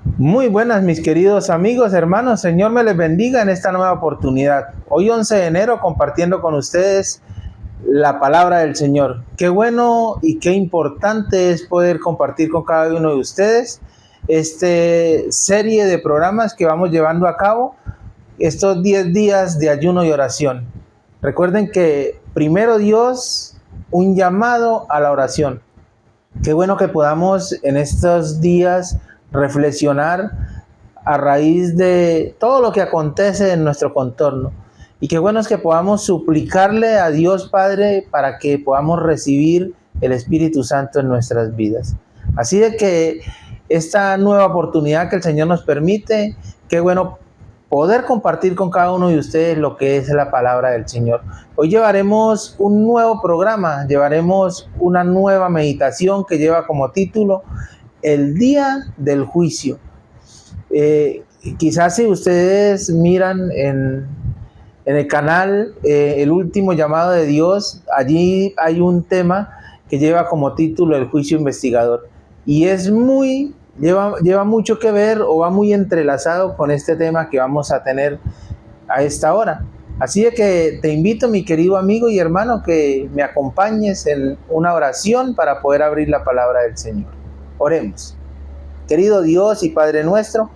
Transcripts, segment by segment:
Muy buenas, mis queridos amigos, hermanos. Señor me les bendiga en esta nueva oportunidad. Hoy 11 de enero compartiendo con ustedes la palabra del Señor. Qué bueno y qué importante es poder compartir con cada uno de ustedes esta serie de programas que vamos llevando a cabo estos 10 días de ayuno y oración. Recuerden que primero Dios, un llamado a la oración. Qué bueno que podamos en estos días reflexionar a raíz de todo lo que acontece en nuestro contorno. Y qué bueno es que podamos suplicarle a Dios Padre para que podamos recibir el Espíritu Santo en nuestras vidas. Así de que esta nueva oportunidad que el Señor nos permite, qué bueno poder compartir con cada uno de ustedes lo que es la palabra del Señor. Hoy llevaremos un nuevo programa, llevaremos una nueva meditación que lleva como título El Día del Juicio. Quizás si ustedes miran en el canal El Último Llamado de Dios, allí hay un tema que lleva como título El Juicio Investigador. Y lleva mucho que ver o va muy entrelazado con este tema que vamos a tener a esta hora. Así de que te invito, mi querido amigo y hermano, que me acompañes en una oración para poder abrir la palabra del Señor. Oremos. Querido Dios y Padre nuestro,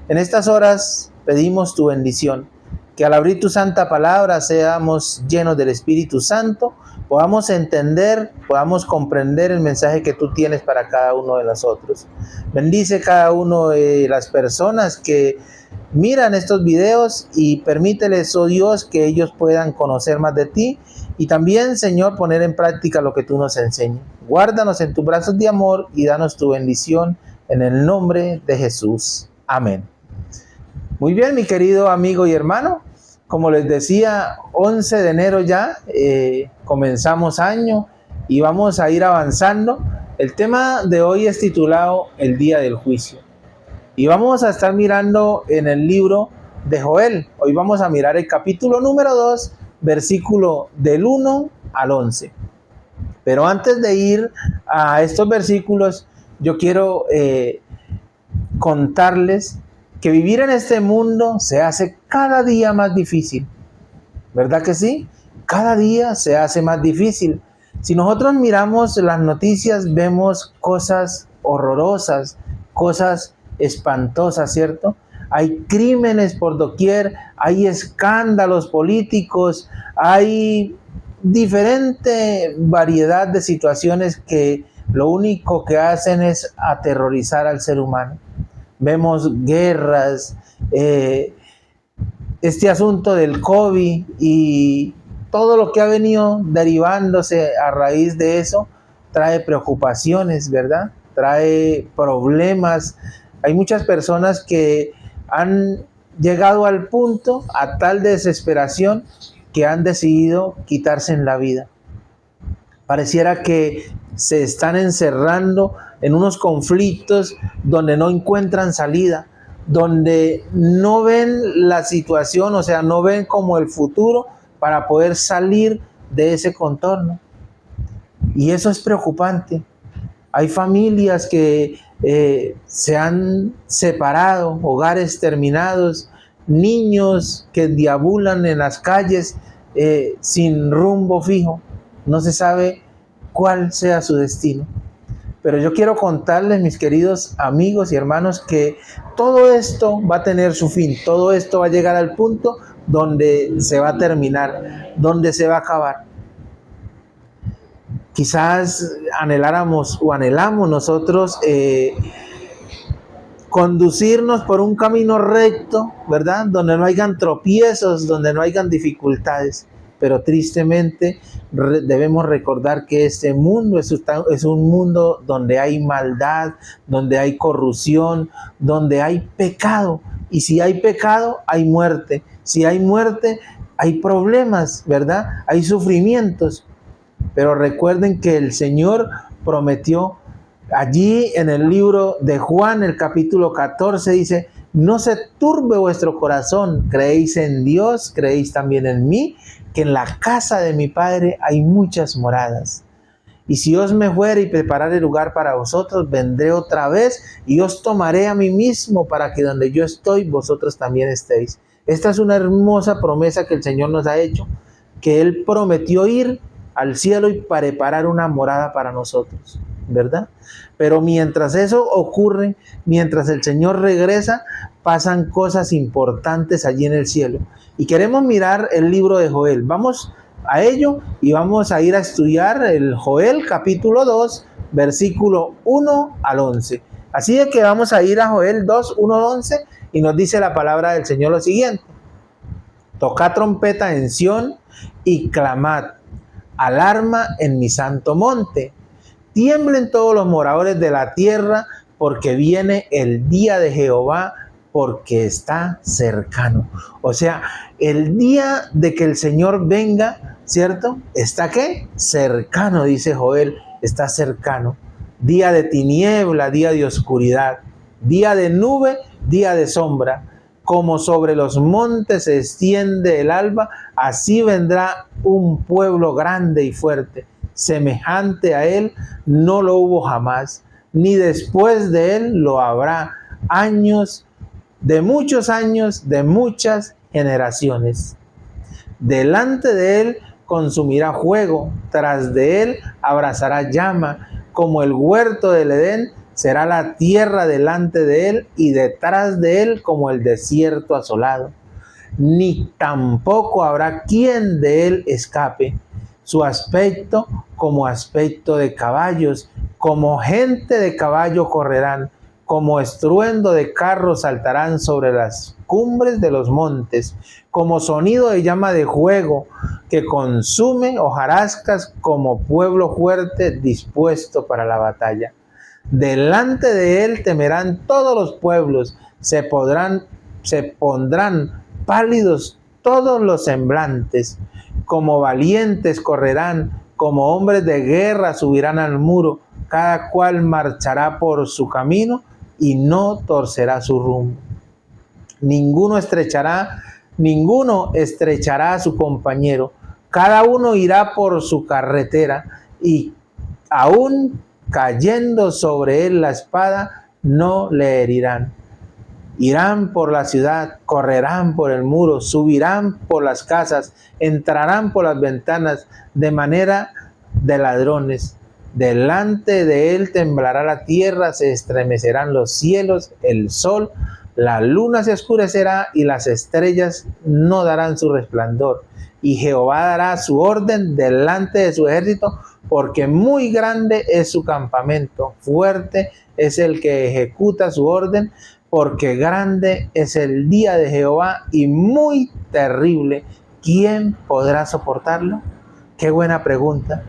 en estas horas pedimos tu bendición, que al abrir tu santa palabra seamos llenos del Espíritu Santo, podamos entender, podamos comprender el mensaje que tú tienes para cada uno de nosotros. Bendice cada uno de las personas que miran estos videos y permíteles, oh Dios, que ellos puedan conocer más de ti y también, Señor, poner en práctica lo que tú nos enseñas. Guárdanos en tus brazos de amor y danos tu bendición en el nombre de Jesús. Amén. Muy bien, mi querido amigo y hermano, como les decía, 11 de enero ya, comenzamos año y vamos a ir avanzando. El tema de hoy es titulado El Día del Juicio. Y vamos a estar mirando en el libro de Joel. Hoy vamos a mirar el capítulo número 2, versículo del 1 al 11. Pero antes de ir a estos versículos, yo quiero contarles que vivir en este mundo se hace cada día más difícil. ¿Verdad que sí? Cada día se hace más difícil. Si nosotros miramos las noticias, vemos cosas horrorosas, cosas espantosas, ¿cierto? Hay crímenes por doquier, hay escándalos políticos, hay diferente variedad de situaciones que lo único que hacen es aterrorizar al ser humano. Vemos guerras, este asunto del COVID y todo lo que ha venido derivándose a raíz de eso trae preocupaciones, ¿verdad? Trae problemas. Hay muchas personas que han llegado al punto, a tal desesperación, que han decidido quitarse en la vida. Pareciera que se están encerrando en unos conflictos donde no encuentran salida, donde no ven la situación, o sea, no ven como el futuro para poder salir de ese contorno. Y eso es preocupante. Hay familias que se han separado, hogares terminados, niños que deambulan en las calles sin rumbo fijo. No se sabe cuál sea su destino. Pero yo quiero contarles, mis queridos amigos y hermanos, que todo esto va a tener su fin. Todo esto va a llegar al punto donde se va a terminar, donde se va a acabar. Quizás anheláramos o anhelamos nosotros conducirnos por un camino recto, ¿verdad? Donde no hayan tropiezos, donde no hayan dificultades. Pero tristemente debemos recordar que este mundo es un mundo donde hay maldad, donde hay corrupción, donde hay pecado. Y si hay pecado, hay muerte. Si hay muerte, hay problemas, ¿verdad? Hay sufrimientos. Pero recuerden que el Señor prometió allí en el libro de Juan, el capítulo 14, dice: no se turbe vuestro corazón, creéis en Dios, creéis también en mí, que en la casa de mi Padre hay muchas moradas. Y si os me fuere y preparare lugar para vosotros, vendré otra vez y os tomaré a mí mismo para que donde yo estoy, vosotros también estéis. Esta es una hermosa promesa que el Señor nos ha hecho, que Él prometió ir al cielo y preparar una morada para nosotros, ¿verdad? Pero mientras eso ocurre, mientras el Señor regresa, pasan cosas importantes allí en el cielo. Y queremos mirar el libro de Joel. Vamos a ello y vamos a ir a estudiar el Joel capítulo 2, versículo 1 al 11. Así es que vamos a ir a Joel 2, 1 al 11 y nos dice la palabra del Señor lo siguiente: tocad trompeta en Sión y clamad, alarma en mi santo monte. Tiemblen todos los moradores de la tierra, porque viene el día de Jehová, porque está cercano. O sea, el día de que el Señor venga, ¿cierto? ¿Está qué? Cercano, dice Joel, está cercano. Día de tiniebla, día de oscuridad, día de nube, día de sombra. Como sobre los montes se extiende el alba, así vendrá un pueblo grande y fuerte. Semejante a él no lo hubo jamás, ni después de él lo habrá. Años, de muchas generaciones. Delante de él consumirá fuego, tras de él abrazará llama, como el huerto del Edén será la tierra delante de él, y detrás de él como el desierto asolado. Ni tampoco habrá quien de él escape. Su aspecto como aspecto de caballos, como gente de caballo correrán, como estruendo de carros saltarán sobre las cumbres de los montes, como sonido de llama de fuego que consume hojarascas, como pueblo fuerte dispuesto para la batalla. Delante de él temerán todos los pueblos, se pondrán pálidos todos los semblantes, como valientes correrán, como hombres de guerra subirán al muro, cada cual marchará por su camino y no torcerá su rumbo. Ninguno estrechará a su compañero, cada uno irá por su carretera, y aún cayendo sobre él la espada, no le herirán. Irán por la ciudad, correrán por el muro, subirán por las casas, entrarán por las ventanas, de manera de ladrones. Delante de él temblará la tierra, se estremecerán los cielos, el sol, la luna se oscurecerá y las estrellas no darán su resplandor. Y Jehová dará su orden delante de su ejército, porque muy grande es su campamento, fuerte es el que ejecuta su orden, porque grande es el día de Jehová y muy terrible. ¿Quién podrá soportarlo? Qué buena pregunta.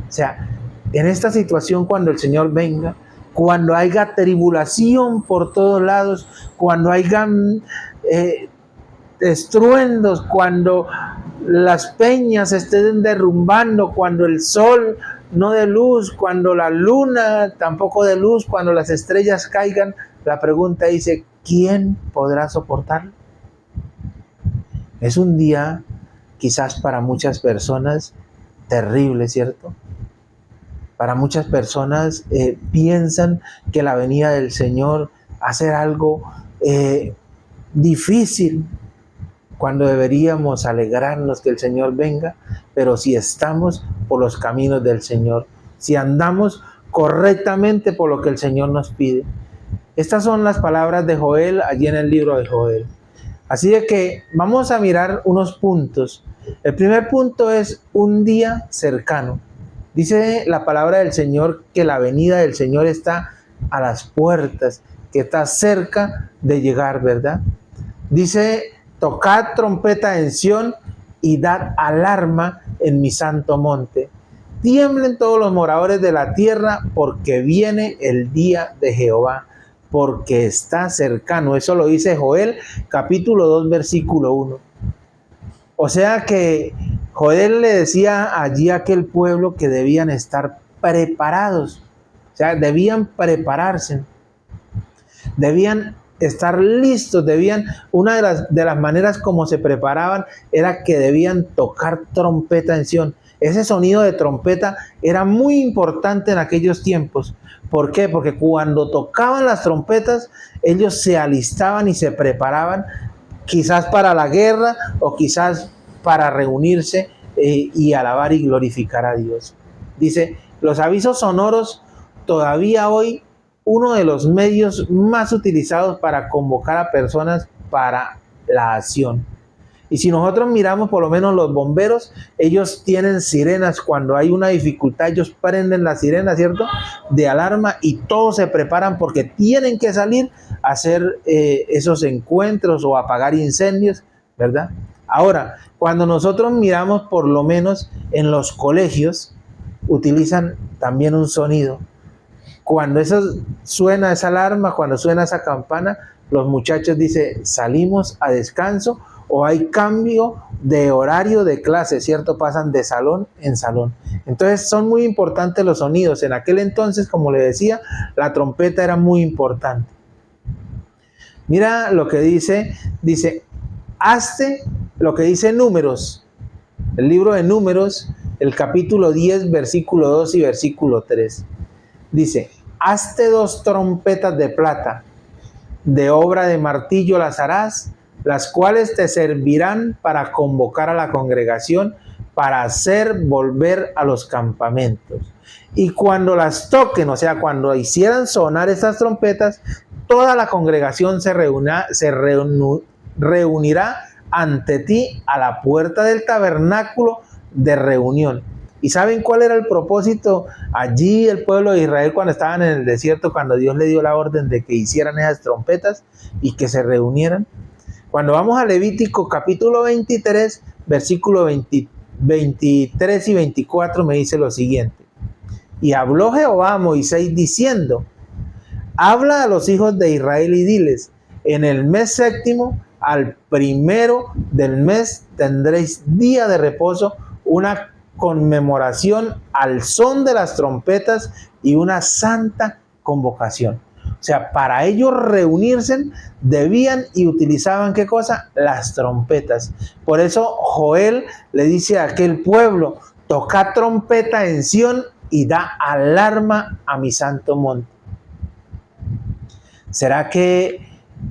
O sea, en esta situación, cuando el Señor venga, cuando haya tribulación por todos lados, cuando haya estruendos, cuando las peñas se estén derrumbando, cuando el sol no dé luz, cuando la luna tampoco dé luz, cuando las estrellas caigan, la pregunta dice: ¿quién podrá soportarlo? Es un día, quizás para muchas personas, terrible, ¿cierto? Para muchas personas piensan que la venida del Señor va a ser algo difícil, cuando deberíamos alegrarnos que el Señor venga, pero si estamos por los caminos del Señor, si andamos correctamente por lo que el Señor nos pide. Estas son las palabras de Joel allí en el libro de Joel. Así de que vamos a mirar unos puntos. El primer punto es un día cercano. Dice la palabra del Señor que la venida del Señor está a las puertas, que está cerca de llegar, ¿verdad? Dice: tocad trompeta en Sión y dad alarma en mi santo monte. Tiemblen todos los moradores de la tierra, porque viene el día de Jehová, porque está cercano. Eso lo dice Joel capítulo 2 versículo 1. O sea que Joel le decía allí a aquel pueblo que debían estar preparados. O sea, debían prepararse. Debían estar listos, una de las maneras como se preparaban era que debían tocar trompeta en Sión. Ese sonido de trompeta era muy importante en aquellos tiempos. ¿Por qué? Porque cuando tocaban las trompetas, ellos se alistaban y se preparaban, quizás para la guerra o quizás para reunirse y alabar y glorificar a Dios. Dice, los avisos sonoros todavía hoy uno de los medios más utilizados para convocar a personas para la acción. Y si nosotros miramos por lo menos los bomberos, ellos tienen sirenas. Cuando hay una dificultad, ellos prenden la sirena, ¿cierto?, de alarma, y todos se preparan porque tienen que salir a hacer esos encuentros o apagar incendios, ¿verdad? Ahora, cuando nosotros miramos por lo menos en los colegios, utilizan también un sonido. Cuando eso suena esa alarma, cuando suena esa campana, los muchachos dicen, salimos a descanso, o hay cambio de horario de clase, ¿cierto? Pasan de salón en salón. Entonces son muy importantes los sonidos. En aquel entonces, como le decía, la trompeta era muy importante. Mira lo que dice, hazte lo que dice Números, el libro de Números, el capítulo 10, versículo 2 y versículo 3. Dice, hazte 2 trompetas de plata, de obra de martillo las harás, las cuales te servirán para convocar a la congregación, para hacer volver a los campamentos. Y cuando las toquen, o sea, cuando hicieran sonar esas trompetas, toda la congregación se reunirá ante ti a la puerta del tabernáculo de reunión. ¿Y saben cuál era el propósito allí el pueblo de Israel cuando estaban en el desierto, cuando Dios le dio la orden de que hicieran esas trompetas y que se reunieran? Cuando vamos a Levítico capítulo 23, versículo 23 y 24 me dice lo siguiente. Y habló Jehová a Moisés diciendo, habla a los hijos de Israel y diles, en el mes séptimo, al primero del mes, tendréis día de reposo, una conmemoración al son de las trompetas y una santa convocación. O sea, para ellos reunirse debían y utilizaban ¿qué cosa? Las trompetas. Por eso Joel le dice a aquel pueblo, toca trompeta en Sión y da alarma a mi santo monte. ¿Será que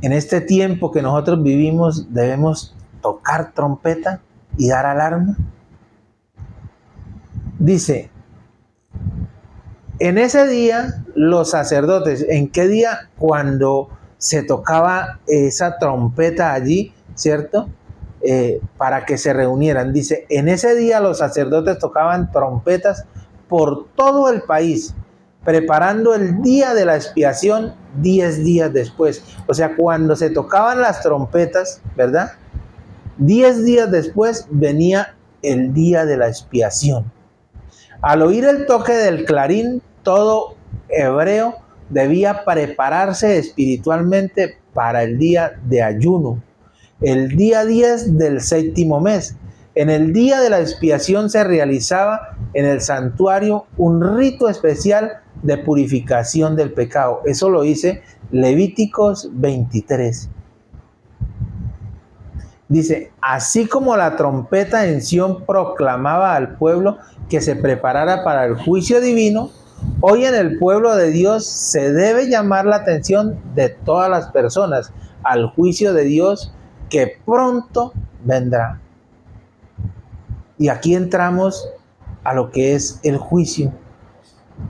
en este tiempo que nosotros vivimos debemos tocar trompeta y dar alarma? Dice, en ese día los sacerdotes, ¿en qué día? Cuando se tocaba esa trompeta allí, ¿cierto? Para que se reunieran. Dice, en ese día los sacerdotes tocaban trompetas por todo el país, preparando el día de la expiación 10 días después. O sea, cuando se tocaban las trompetas, ¿verdad? 10 días después venía el día de la expiación. Al oír el toque del clarín, todo hebreo debía prepararse espiritualmente para el día de ayuno, el día 10 del séptimo mes. En el día de la expiación se realizaba en el santuario un rito especial de purificación del pecado. Eso lo dice Levíticos 23. Dice, así como la trompeta en Sión proclamaba al pueblo que se preparara para el juicio divino, hoy en el pueblo de Dios se debe llamar la atención de todas las personas al juicio de Dios que pronto vendrá. Y aquí entramos a lo que es el juicio,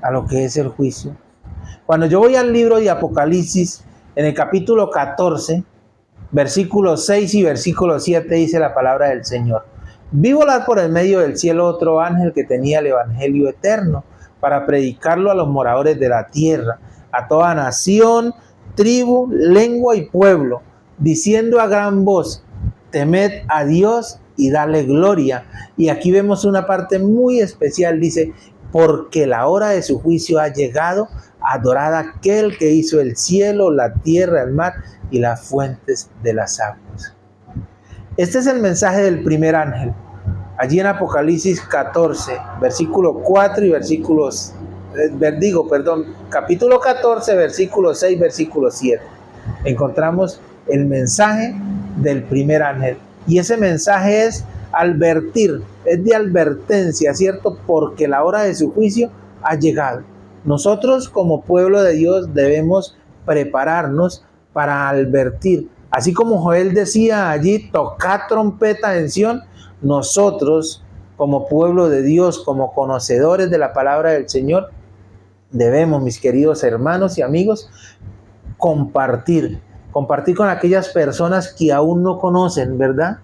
a lo que es el juicio. Cuando yo voy al libro de Apocalipsis, en el capítulo 14, versículo 6 y versículo 7 dice la palabra del Señor. Vi volar por el medio del cielo otro ángel que tenía el evangelio eterno para predicarlo a los moradores de la tierra, a toda nación, tribu, lengua y pueblo, diciendo a gran voz, temed a Dios y dale gloria. Y aquí vemos una parte muy especial, dice, porque la hora de su juicio ha llegado, adorad a aquel que hizo el cielo, la tierra, el mar y las fuentes de las aguas. Este es el mensaje del primer ángel. Allí en Apocalipsis 14, versículo 4 y versículos, capítulo 14, versículo 6, versículo 7. Encontramos el mensaje del primer ángel. Y ese mensaje es advertir, es de advertencia, ¿cierto? Porque la hora de su juicio ha llegado. Nosotros como pueblo de Dios debemos prepararnos para advertir. Así como Joel decía allí, tocad trompeta en Sión, nosotros como pueblo de Dios, como conocedores de la palabra del Señor, debemos, mis queridos hermanos y amigos, compartir con aquellas personas que aún no conocen, ¿verdad?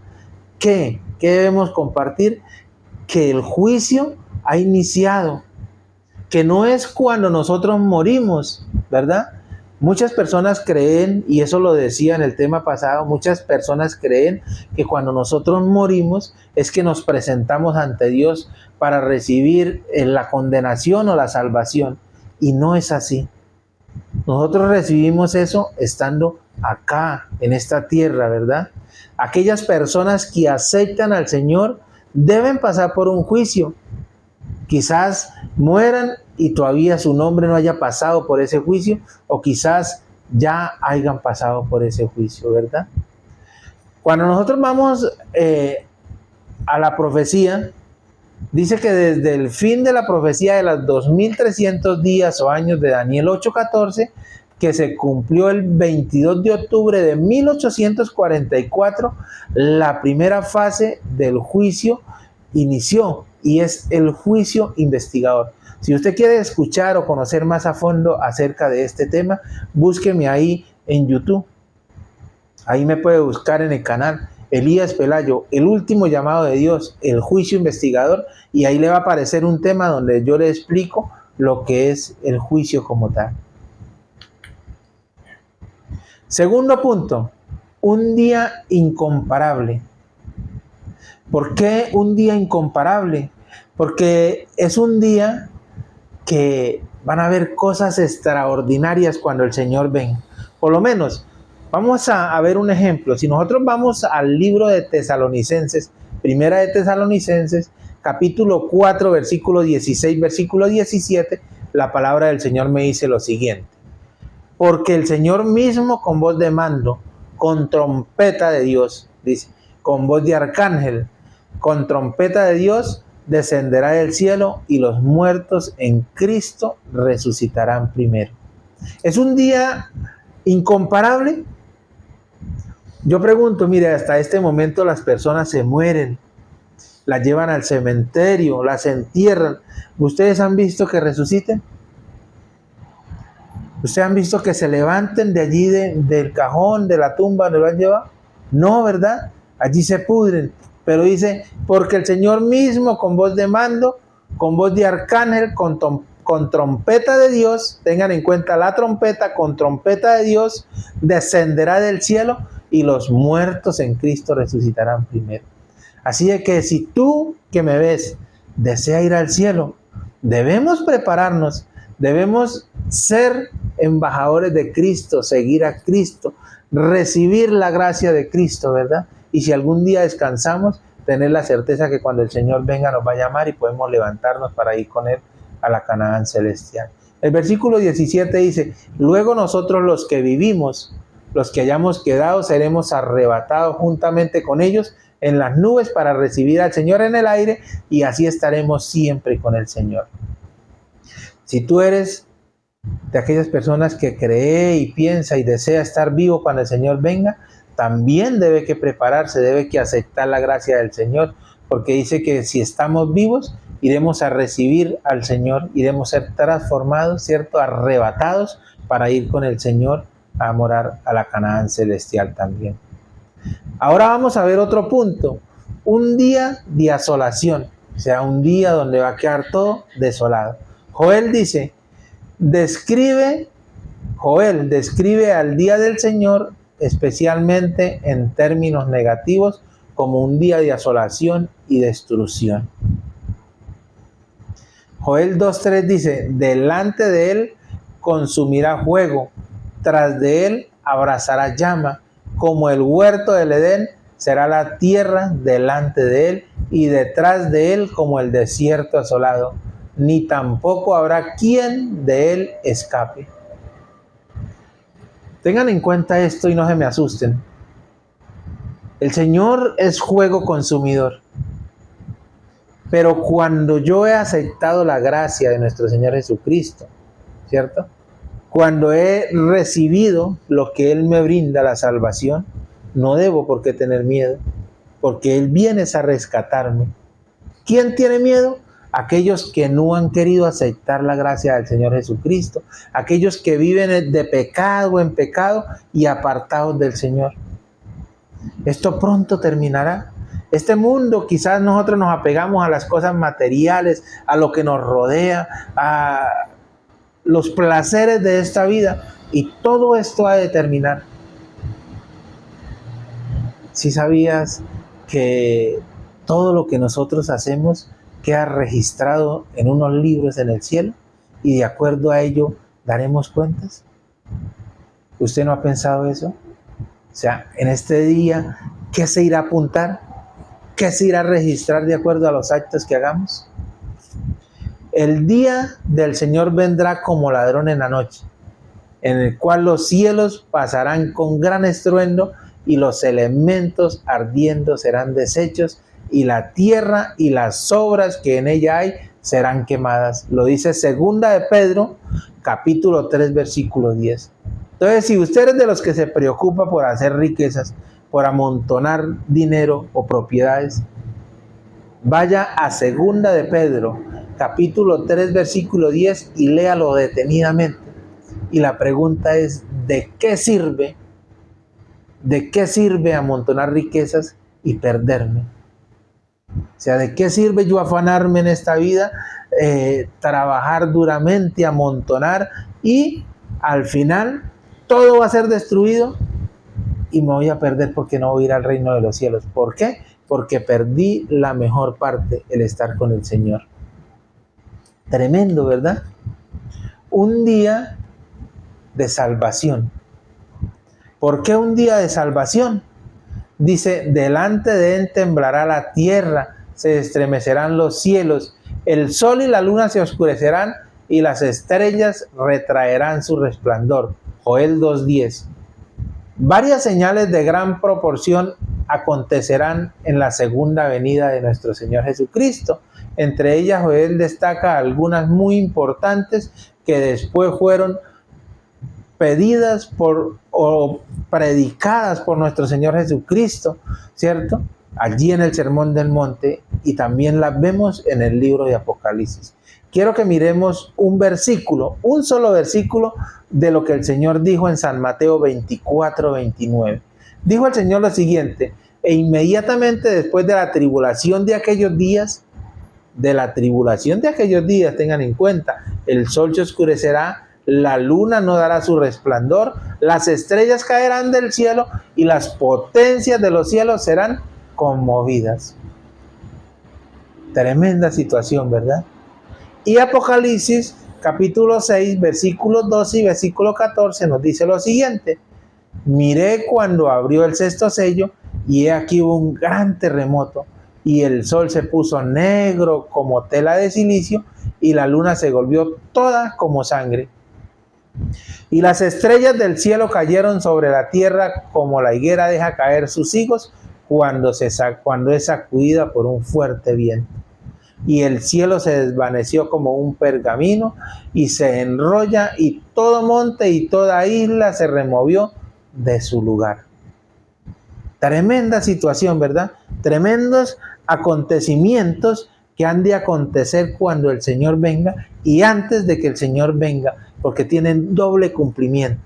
¿Qué debemos compartir? Que el juicio ha iniciado, que no es cuando nosotros morimos, ¿verdad? Muchas personas creen, y eso lo decía en el tema pasado, muchas personas creen que cuando nosotros morimos es que nos presentamos ante Dios para recibir la condenación o la salvación. Y no es así. Nosotros recibimos eso estando acá, en esta tierra, ¿verdad? Aquellas personas que aceptan al Señor deben pasar por un juicio. Quizás mueran y todavía su nombre no haya pasado por ese juicio, o quizás ya hayan pasado por ese juicio, ¿verdad? Cuando nosotros vamos a la profecía, dice que desde el fin de la profecía de los 2300 días o años de Daniel 8:14, que se cumplió el 22 de octubre de 1844, la primera fase del juicio inició, y es el juicio investigador. Si usted quiere escuchar o conocer más a fondo acerca de este tema, búsqueme ahí en YouTube. Ahí me puede buscar en el canal Elías Pelayo, el último llamado de Dios, el juicio investigador, y ahí le va a aparecer un tema donde yo le explico lo que es el juicio como tal. Segundo punto, un día incomparable. ¿Por qué un día incomparable? Porque es un día que van a haber cosas extraordinarias cuando el Señor venga. Por lo menos, vamos a ver un ejemplo. Si nosotros vamos al libro de Tesalonicenses, primera de Tesalonicenses, capítulo 4, versículo 16, versículo 17, la palabra del Señor me dice lo siguiente. Porque el Señor mismo con voz de mando, con trompeta de Dios, dice, con voz de arcángel, con trompeta de Dios, descenderá del cielo y los muertos en Cristo resucitarán primero. Es un día incomparable. Yo pregunto, mire, hasta este momento las personas se mueren, las llevan al cementerio, las entierran. ¿Ustedes han visto que resuciten? ¿Ustedes han visto que se levanten de allí, del cajón, de la tumba donde lo han llevado? No, ¿verdad? Allí se pudren. Pero dice, porque el Señor mismo con voz de mando, con voz de arcángel, con trompeta de Dios, tengan en cuenta la trompeta, con trompeta de Dios, descenderá del cielo y los muertos en Cristo resucitarán primero. Así es que si tú que me ves desea ir al cielo, debemos prepararnos, debemos ser embajadores de Cristo, seguir a Cristo, recibir la gracia de Cristo, ¿verdad? Y si algún día descansamos, tener la certeza que cuando el Señor venga nos va a llamar y podemos levantarnos para ir con Él a la Canaán celestial. El versículo 17 dice, luego nosotros los que vivimos, los que hayamos quedado, seremos arrebatados juntamente con ellos en las nubes para recibir al Señor en el aire, y así estaremos siempre con el Señor. Si tú eres de aquellas personas que cree y piensa y desea estar vivo cuando el Señor venga, también debe que prepararse, debe que aceptar la gracia del Señor, porque dice que si estamos vivos, iremos a recibir al Señor, iremos a ser transformados, ¿cierto? Arrebatados para ir con el Señor a morar a la Canaán celestial también. Ahora vamos a ver otro punto, un día de asolación, o sea, un día donde va a quedar todo desolado. Joel describe al día del Señor especialmente en términos negativos como un día de asolación y destrucción. Joel 2:3 dice, delante de él consumirá fuego, tras de él abrazará llama, como el huerto del Edén será la tierra delante de él, y detrás de él como el desierto asolado, ni tampoco habrá quien de él escape. Tengan en cuenta esto y no se me asusten. El Señor es fuego consumidor. Pero cuando yo he aceptado la gracia de nuestro Señor Jesucristo, ¿cierto? Cuando he recibido lo que Él me brinda, la salvación, no debo por qué tener miedo, porque Él viene a rescatarme. ¿Quién tiene miedo? Aquellos que no han querido aceptar la gracia del Señor Jesucristo, aquellos que viven de pecado en pecado y apartados del Señor. Esto pronto terminará. Este mundo, quizás nosotros nos apegamos a las cosas materiales, a lo que nos rodea, a los placeres de esta vida, y todo esto ha de terminar. ¿Sí sabías que todo lo que nosotros hacemos queda registrado en unos libros en el cielo y de acuerdo a ello daremos cuentas? ¿Usted no ha pensado eso? O sea, en este día, ¿qué se irá a apuntar? ¿Qué se irá a registrar de acuerdo a los actos que hagamos? El día del Señor vendrá como ladrón en la noche, en el cual los cielos pasarán con gran estruendo y los elementos ardiendo serán deshechos y la tierra y las obras que en ella hay serán quemadas. Lo dice segunda de Pedro, capítulo 3, versículo 10. Entonces, si usted es de los que se preocupa por hacer riquezas, por amontonar dinero o propiedades, vaya a segunda de Pedro, capítulo 3, versículo 10 y léalo detenidamente. Y la pregunta es, ¿de qué sirve? ¿De qué sirve amontonar riquezas y perderme? O sea, ¿de qué sirve yo afanarme en esta vida, trabajar duramente, amontonar y al final todo va a ser destruido y me voy a perder porque no voy a ir al reino de los cielos? ¿Por qué? Porque perdí la mejor parte, el estar con el Señor. Tremendo, ¿verdad? Un día de salvación. ¿Por qué un día de salvación? Dice, delante de Él temblará la tierra, se estremecerán los cielos, el sol y la luna se oscurecerán y las estrellas retraerán su resplandor. Joel 2:10. Varias señales de gran proporción acontecerán en la segunda venida de nuestro Señor Jesucristo. Entre ellas, Joel destaca algunas muy importantes que después fueron pedidas o predicadas por nuestro Señor Jesucristo, ¿cierto? Allí en el Sermón del Monte, y también las vemos en el libro de Apocalipsis. Quiero que miremos un versículo, un solo versículo de lo que el Señor dijo en San Mateo 24:29. Dijo el Señor lo siguiente: e inmediatamente después de la tribulación de aquellos días, tengan en cuenta, el sol se oscurecerá, la luna no dará su resplandor, las estrellas caerán del cielo y las potencias de los cielos serán conmovidas. Tremenda situación, ¿verdad? Y Apocalipsis capítulo 6, versículos 12 y versículo 14 nos dice lo siguiente: miré cuando abrió el sexto sello y he aquí hubo un gran terremoto y el sol se puso negro como tela de silicio y la luna se volvió toda como sangre. Y las estrellas del cielo cayeron sobre la tierra como la higuera deja caer sus higos cuando es sacudida por un fuerte viento. Y el cielo se desvaneció como un pergamino y se enrolla y todo monte y toda isla se removió de su lugar. Tremenda situación, ¿verdad? Tremendos acontecimientos que han de acontecer cuando el Señor venga y antes de que el Señor venga, porque tienen doble cumplimiento.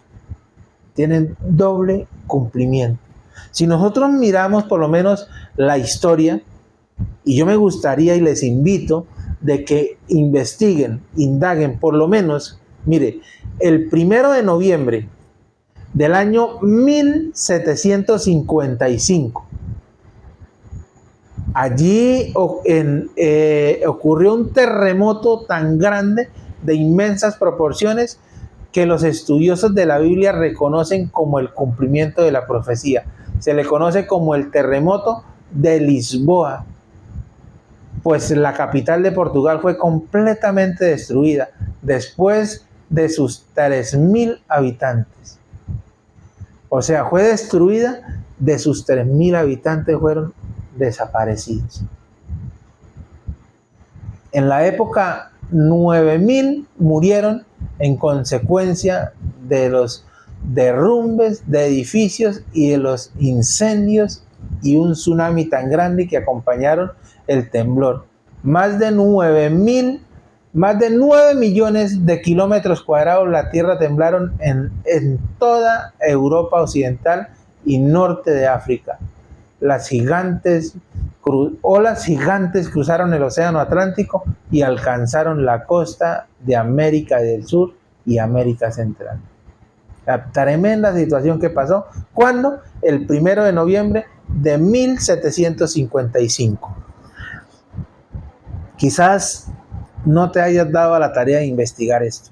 Si nosotros miramos por lo menos la historia, y yo me gustaría y les invito de que investiguen, indaguen por lo menos, mire, el 1 de noviembre del año 1755, allí ocurrió un terremoto tan grande, de inmensas proporciones, que los estudiosos de la Biblia reconocen como el cumplimiento de la profecía. Se le conoce como el terremoto de Lisboa, pues la capital de Portugal fue completamente destruida después de sus 3.000 habitantes. O sea, fue destruida, de sus 3.000 habitantes fueron desaparecidos. En la época, 9.000 murieron en consecuencia de los derrumbes de edificios y de los incendios y un tsunami tan grande que acompañaron el temblor. Más de 9 millones de kilómetros cuadrados la tierra temblaron en toda Europa occidental y norte de África. Olas gigantes cruzaron el océano Atlántico y alcanzaron la costa de América del Sur y América Central. La tremenda situación que pasó cuando el 1 de noviembre de 1755. Quizás no te hayas dado a la tarea de investigar esto.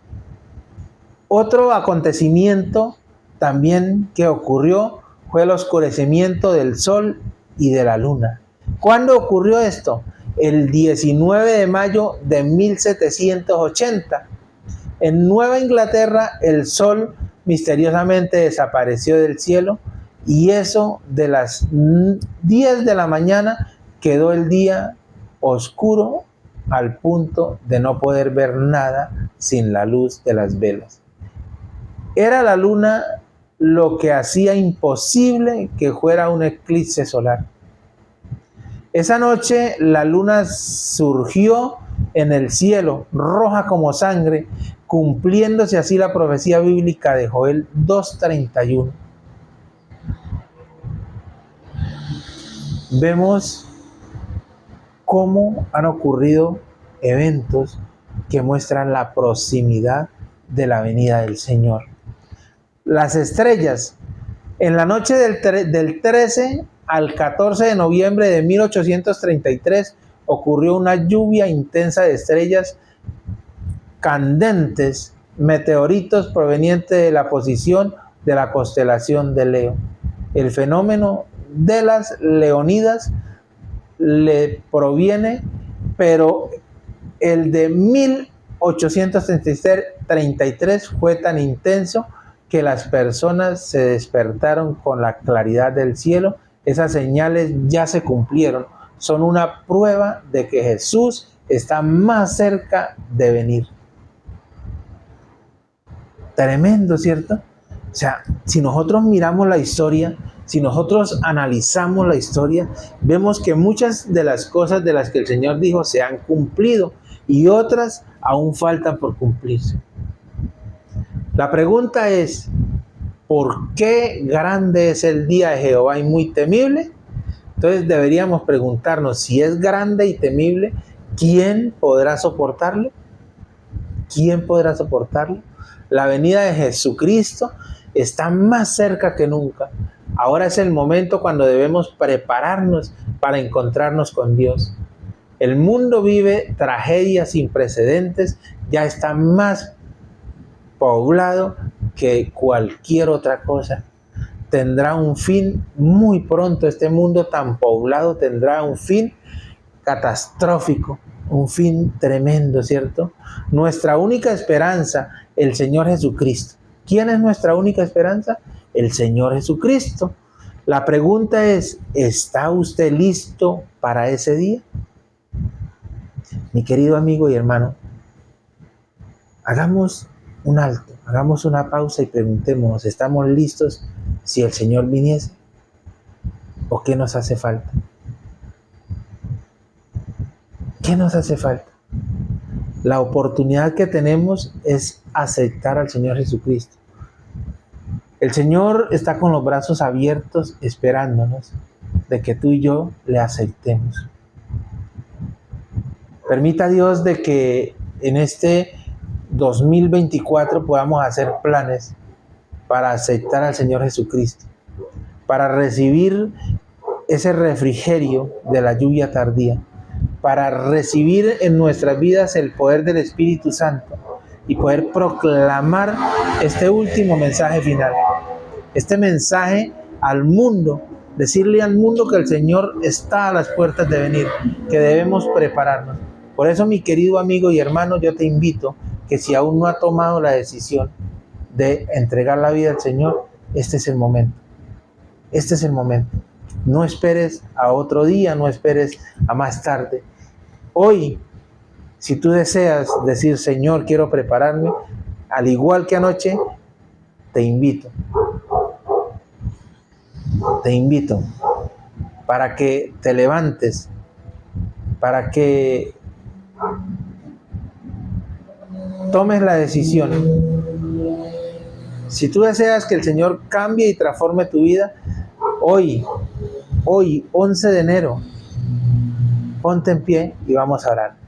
Otro acontecimiento también que ocurrió fue el oscurecimiento del sol y de la luna. ¿Cuándo ocurrió esto? El 19 de mayo de 1780. En Nueva Inglaterra el sol misteriosamente desapareció del cielo y eso de las 10 de la mañana quedó el día oscuro al punto de no poder ver nada sin la luz de las velas. Era la luna lo que hacía imposible que fuera un eclipse solar. Esa noche la luna surgió en el cielo, roja como sangre, cumpliéndose así la profecía bíblica de Joel 2:31. Vemos cómo han ocurrido eventos que muestran la proximidad de la venida del Señor. Las estrellas, en la noche del 13 al 14 de noviembre de 1833 ocurrió una lluvia intensa de estrellas candentes, meteoritos provenientes de la posición de la constelación de Leo. El fenómeno de las Leónidas le proviene, pero el de 1833 fue tan intenso que las personas se despertaron con la claridad del cielo. Esas señales ya se cumplieron. Son una prueba de que Jesús está más cerca de venir. Tremendo, ¿cierto? O sea, si nosotros miramos la historia, si nosotros analizamos la historia, vemos que muchas de las cosas de las que el Señor dijo se han cumplido y otras aún faltan por cumplirse. La pregunta es, ¿por qué grande es el día de Jehová y muy temible? Entonces deberíamos preguntarnos, si es grande y temible, ¿quién podrá soportarlo? ¿Quién podrá soportarlo? La venida de Jesucristo está más cerca que nunca. Ahora es el momento cuando debemos prepararnos para encontrarnos con Dios. El mundo vive tragedias sin precedentes, ya está más poblado que cualquier otra cosa. Tendrá un fin muy pronto. Este mundo tan poblado tendrá un fin catastrófico, un fin tremendo, ¿cierto? Nuestra única esperanza, el Señor Jesucristo. ¿Quién es nuestra única esperanza? El Señor Jesucristo. La pregunta es, ¿está usted listo para ese día? Mi querido amigo y hermano, hagamos un alto, hagamos una pausa y preguntémonos, ¿estamos listos si el Señor viniese? ¿O qué nos hace falta? ¿Qué nos hace falta? La oportunidad que tenemos es aceptar al Señor Jesucristo. El Señor está con los brazos abiertos esperándonos de que tú y yo le aceptemos. Permita Dios de que en este 2024 podamos hacer planes para aceptar al Señor Jesucristo, para recibir ese refrigerio de la lluvia tardía, para recibir en nuestras vidas el poder del Espíritu Santo y poder proclamar este último mensaje final, este mensaje al mundo, decirle al mundo que el Señor está a las puertas de venir, que debemos prepararnos. Por eso, mi querido amigo y hermano, yo te invito que si aún no ha tomado la decisión de entregar la vida al Señor, este es el momento. Este es el momento. No esperes a otro día, no esperes a más tarde. Hoy Si tú deseas decir, Señor, quiero prepararme, al igual que anoche, te invito para que te levantes, para que tomes la decisión. Si tú deseas que el Señor cambie y transforme tu vida, hoy, 11 de enero, ponte en pie y vamos a orar.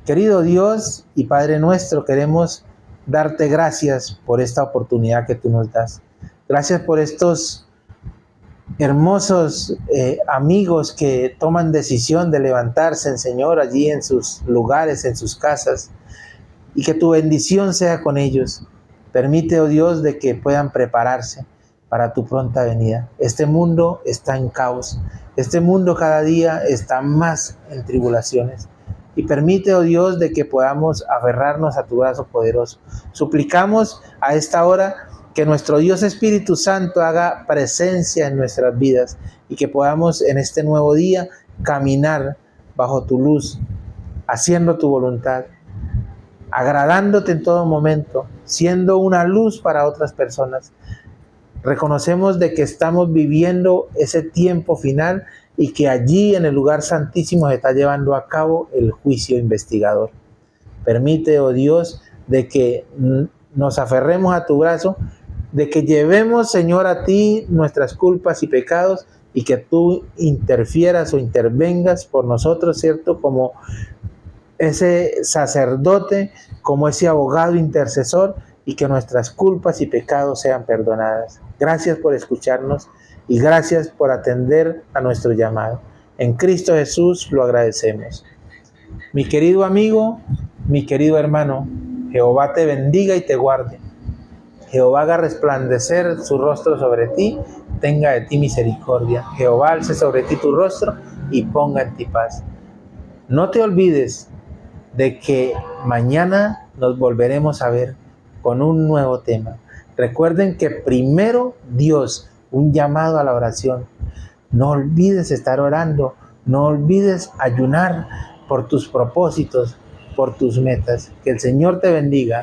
Querido Dios y Padre nuestro, queremos darte gracias por esta oportunidad que tú nos das. Gracias por estos hermosos amigos que toman decisión de levantarse, Señor, allí en sus lugares, en sus casas, y que tu bendición sea con ellos. Permite, oh Dios, de que puedan prepararse para tu pronta venida. Este mundo está en caos. Este mundo cada día está más en tribulaciones. Y permite, oh Dios, de que podamos aferrarnos a tu brazo poderoso. Suplicamos a esta hora que nuestro Dios Espíritu Santo haga presencia en nuestras vidas y que podamos en este nuevo día caminar bajo tu luz, haciendo tu voluntad, agradándote en todo momento, siendo una luz para otras personas. Reconocemos de que estamos viviendo ese tiempo final y que allí en el lugar santísimo se está llevando a cabo el juicio investigador. Permite, oh Dios, de que nos aferremos a tu brazo, de que llevemos, Señor, a ti nuestras culpas y pecados y que tú interfieras o intervengas por nosotros, ¿cierto? Como ese sacerdote, como ese abogado intercesor, y que nuestras culpas y pecados sean perdonadas. Gracias por escucharnos y gracias por atender a nuestro llamado. En Cristo Jesús lo agradecemos. Mi querido amigo, mi querido hermano, Jehová te bendiga y te guarde. Jehová haga resplandecer su rostro sobre ti, tenga de ti misericordia. Jehová alce sobre ti tu rostro y ponga en ti paz. No te olvides de que mañana nos volveremos a ver con un nuevo tema. Recuerden que primero Dios, un llamado a la oración. No olvides estar orando, no olvides ayunar por tus propósitos, por tus metas. Que el Señor te bendiga.